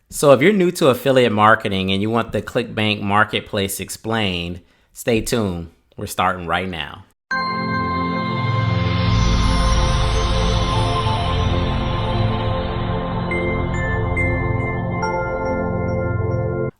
So if you're new to affiliate marketing and you want the Clickbank marketplace explained, stay tuned. We're starting right now.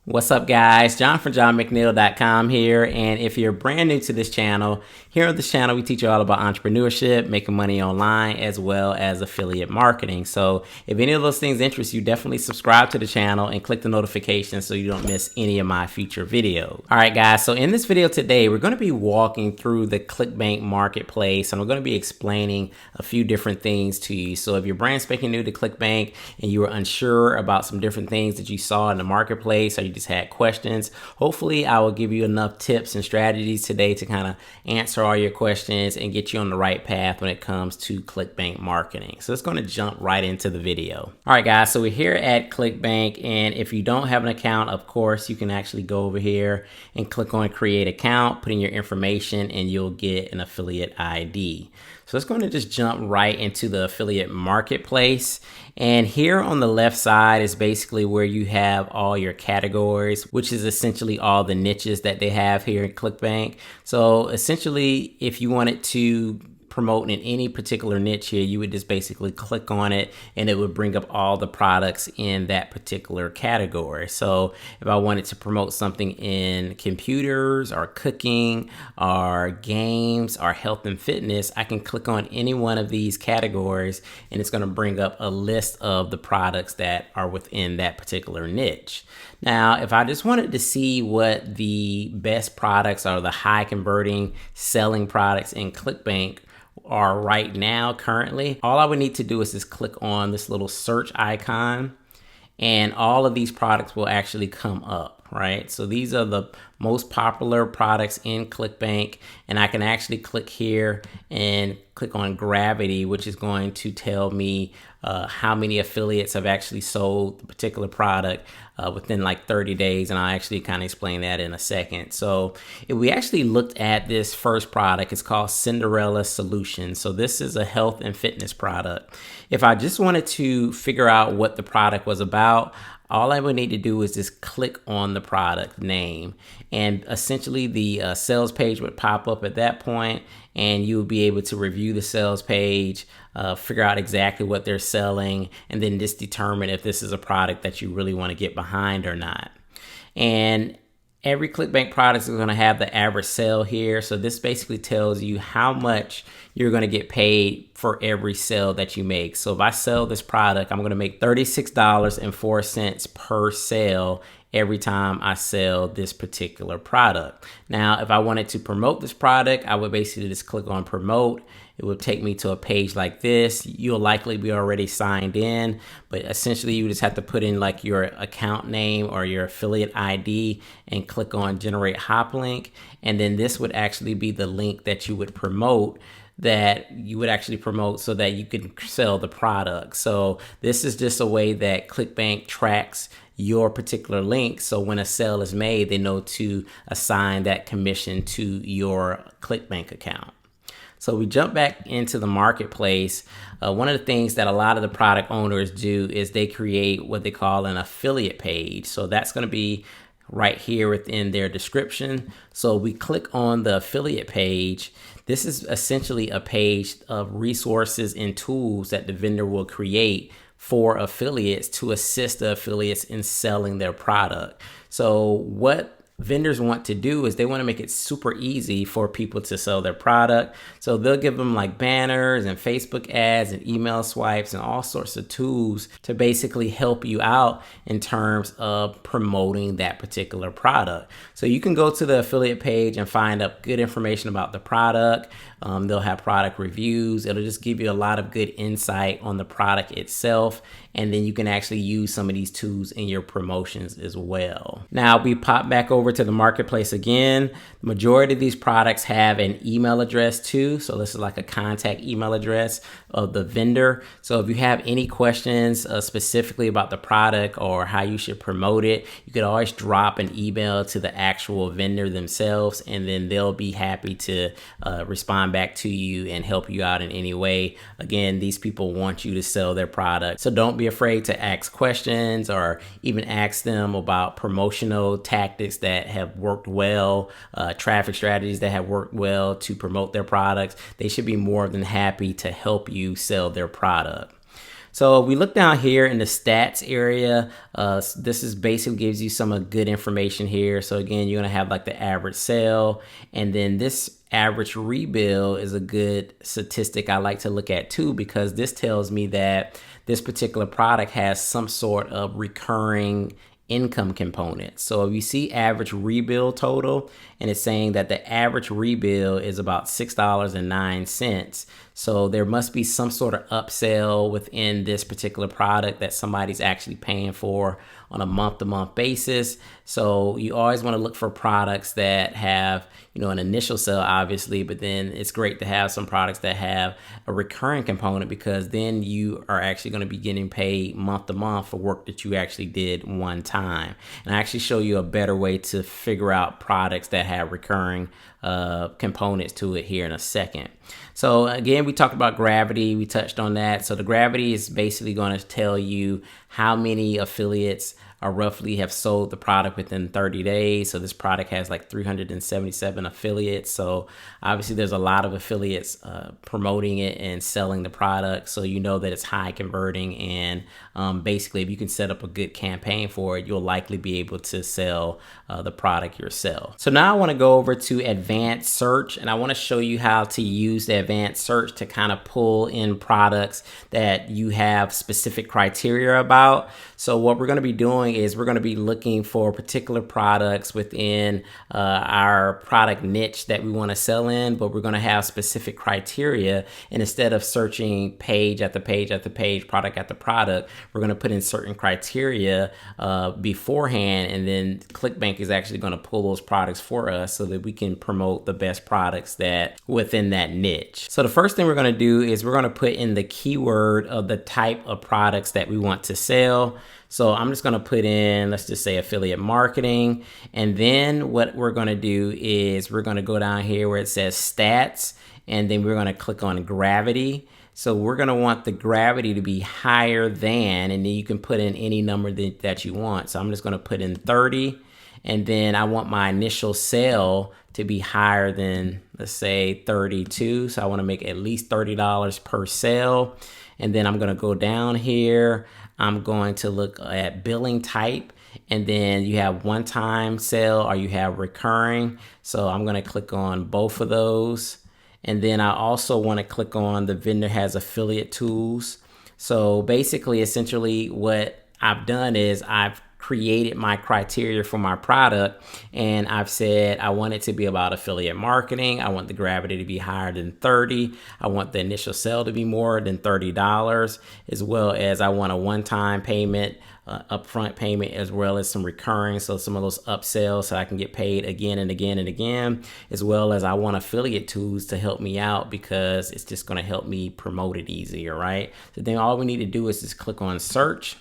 What's up, guys? John from johnmcneil.com here. And if you're brand new to this channel, here on this channel, we teach you all about entrepreneurship, making money online, as well as affiliate marketing. So if any of those things interest you, definitely subscribe to the channel and click the notifications so you don't miss any of my future videos. All right, guys. So in this video today, we're going to be walking through the Clickbank marketplace, and we're going to be explaining a few different things to you. So if you're brand spanking new to Clickbank and you were unsure about some different things that you saw in the marketplace, or you just had questions, hopefully I will give you enough tips and strategies today to kind of answer all your questions and get you on the right path when it comes to Clickbank marketing. So let's going to jump right into the video. All right, guys, so we're here at Clickbank, and if you don't have an account, of course, you can actually go over here and click on create account, put in your information, and you'll get an affiliate ID. So it's going to just jump right into the affiliate marketplace. And here on the left side is basically where you have all your categories, which is essentially all the niches that they have here in Clickbank. So essentially, if you wanted to promote in any particular niche here, you would just basically click on it and it would bring up all the products in that particular category. So if I wanted to promote something in computers or cooking or games or health and fitness, I can click on any one of these categories and it's going to bring up a list of the products that are within that particular niche. Now, if I just wanted to see what the best products or the high converting selling products in Clickbank are right now currently, all I would need to do is just click on this little search icon and all of these products will actually come up, right? So these are the most popular products in Clickbank, and I can actually click here and click on Gravity, which is going to tell me how many affiliates have actually sold the particular product within like 30 days. And I'll actually kind of explain that in a second. So if we actually looked at this first product, it's called Cinderella Solution. So this is a health and fitness product. If I just wanted to figure out what the product was about, all I would need to do is just click on the product name, and essentially the sales page would pop up at that point, and you would be able to review the sales page, figure out exactly what they're selling, and then just determine if this is a product that you really want to get behind or not. And every Clickbank product is going to have the average sale here. So this basically tells you how much you're going to get paid for every sale that you make. So if I sell this product, I'm going to make $36.04 per sale every time I sell this particular product. Now, if I wanted to promote this product, I would basically just click on promote. It would take me to a page like this. You'll likely be already signed in, but essentially you just have to put in like your account name or your affiliate ID and click on generate hop link. And then this would actually be the link that you would promote, that you would actually promote so that you can sell the product. So this is just a way that Clickbank tracks your particular link. So when a sale is made, they know to assign that commission to your Clickbank account. So we jump back into the marketplace. One of the things that a lot of the product owners do is they create what they call an affiliate page. So that's going to be right here within their description. So we click on the affiliate page. This is essentially a page of resources and tools that the vendor will create for affiliates to assist the affiliates in selling their product. So what vendors want to do is they want to make it super easy for people to sell their product. So they'll give them like banners and Facebook ads and email swipes and all sorts of tools to basically help you out in terms of promoting that particular product. So you can go to the affiliate page and find out good information about the product. They'll have product reviews. It'll just give you a lot of good insight on the product itself. And then you can actually use some of these tools in your promotions as well. Now we pop back over to the marketplace again. The majority of these products have an email address too. So this is like a contact email address of the vendor. So if you have any questions specifically about the product or how you should promote it, you could always drop an email to the actual vendor themselves, and then they'll be happy to respond back to you and help you out in any way. Again, these people want you to sell their product, so don't be be afraid to ask questions or even ask them about promotional tactics that have worked well, traffic strategies that have worked well to promote their products. They should be more than happy to help you sell their product. So we look down here in the stats area. This is basically gives you some good information here. So again, you're gonna have like the average sale, and then this average rebill is a good statistic I like to look at too, because this tells me that this particular product has some sort of recurring income component. So if you see average rebill total, and it's saying that the average rebill is about $6.09. So there must be some sort of upsell within this particular product that somebody's actually paying for on a month-to-month basis. So you always want to look for products that have, an initial sale, obviously, but then it's great to have some products that have a recurring component, because then you are actually going to be getting paid month to month for work that you actually did one time. And I actually show you a better way to figure out products that have recurring components to it here in a second. So again, we talked about gravity. We touched on that. So the gravity is basically going to tell you how many affiliates are roughly have sold the product within 30 days. So this product has like 377 affiliates. So obviously there's a lot of affiliates promoting it and selling the product. So you know that it's high converting, and basically if you can set up a good campaign for it, you'll likely be able to sell the product yourself. So now I want to go over to advanced search, and I want to show you how to use the advanced search to kind of pull in products that you have specific criteria about. So what we're going to be doing is we're going to be looking for particular products within our product niche that we want to sell in, but we're going to have specific criteria. And instead of searching page after page after page, product after product, we're going to put in certain criteria beforehand, and then Clickbank is actually going to pull those products for us so that we can promote the best products that within that niche. So the first thing we're going to do is we're going to put in the keyword of the type of products that we want to sell. So I'm just going to put in, let's just say affiliate marketing. And then what we're going to do is we're going to go down here where it says stats, and then we're going to click on gravity. So we're going to want the gravity to be higher than, and then you can put in any number that you want. So I'm just going to put in 30. And then I want my initial sale to be higher than, let's say 32. So I want to make at least $30 per sale. And then I'm going to go down here. I'm going to look at billing type, and then you have one-time sale or you have recurring. So I'm going to click on both of those. And then I also want to click on the vendor has affiliate tools. So basically, essentially what I've done is I've created my criteria for my product, and I've said I want it to be about affiliate marketing. I want the gravity to be higher than 30. I want the initial sale to be more than $30, as well as I want a one-time payment, upfront payment, as well as some recurring, so some of those upsells so I can get paid again and again and again, as well as I want affiliate tools to help me out, because it's just going to help me promote it easier, right? So then all we need to do is just click on search,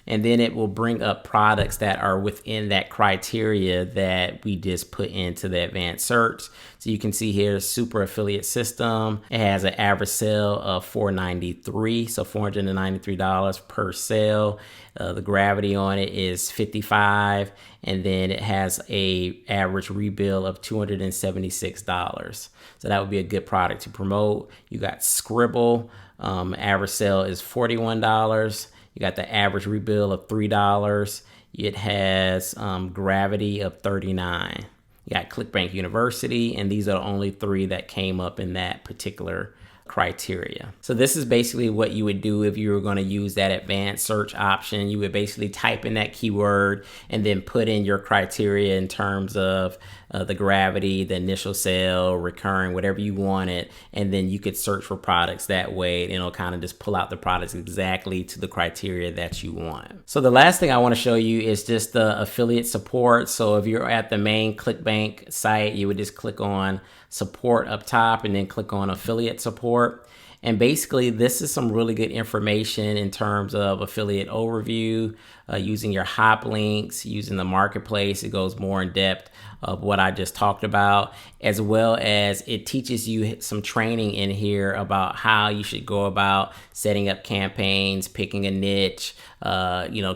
and then it will bring up products that are within that criteria that we just put into the advanced search. So you can see here, super affiliate system. It has an average sale of $493, so $493 per sale. The gravity on it is 55, and then it has a average rebill of $276. So that would be a good product to promote. You got Scribble, average sale is $41. You got the average rebill of $3. It has gravity of 39. You got Clickbank University, and these are the only three that came up in that particular criteria. So this is basically what you would do if you were going to use that advanced search option. You would basically type in that keyword and then put in your criteria in terms of the gravity, the initial sale, recurring, whatever you wanted, and then you could search for products that way, and it'll kind of just pull out the products exactly to the criteria that you want. So the last thing I want to show you is just the affiliate support. So if you're at the main Clickbank site, you would just click on support up top and then click on affiliate support. And basically, this is some really good information in terms of affiliate overview. using your hop links, using the marketplace. It goes more in depth of what I just talked about, as well as it teaches you some training in here about how you should go about setting up campaigns, picking a niche,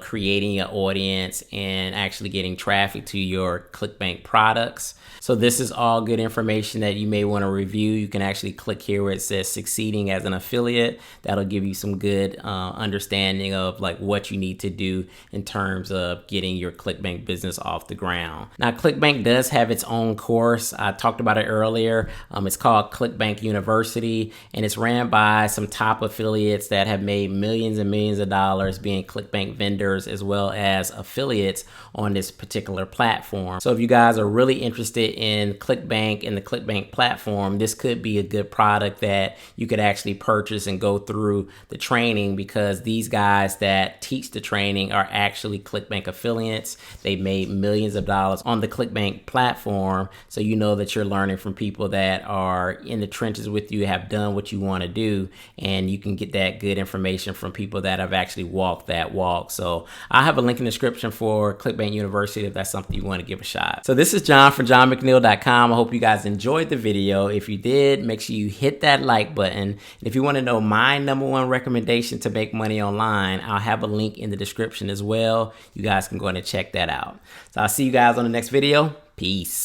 creating an audience, and actually getting traffic to your Clickbank products. So this is all good information that you may want to review. You can actually click here where it says succeeding as an affiliate. That'll give you some good understanding of like what you need to do in terms of getting your Clickbank business off the ground. Now, Clickbank does have its own course. I talked about it earlier. It's called Clickbank University, and it's ran by some top affiliates that have made millions and millions of dollars being Clickbank vendors as well as affiliates on this particular platform. So if you guys are really interested in Clickbank and the Clickbank platform, this could be a good product that you could actually purchase and go through the training, because these guys that teach the training are actually Clickbank affiliates. They made millions of dollars on the Clickbank platform. So you know that you're learning from people that are in the trenches with you, have done what you want to do, and you can get that good information from people that have actually walked that walk. So I have a link in the description for Clickbank University if that's something you want to give a shot. So this is John from JohnMcNeil.com. I hope you guys enjoyed the video. If you did, make sure you hit that like button. And if you want to know my #1 recommendation to make money online, I'll have a link in the description as well. You guys can go ahead and check that out. So I'll see you guys on the next video. Peace.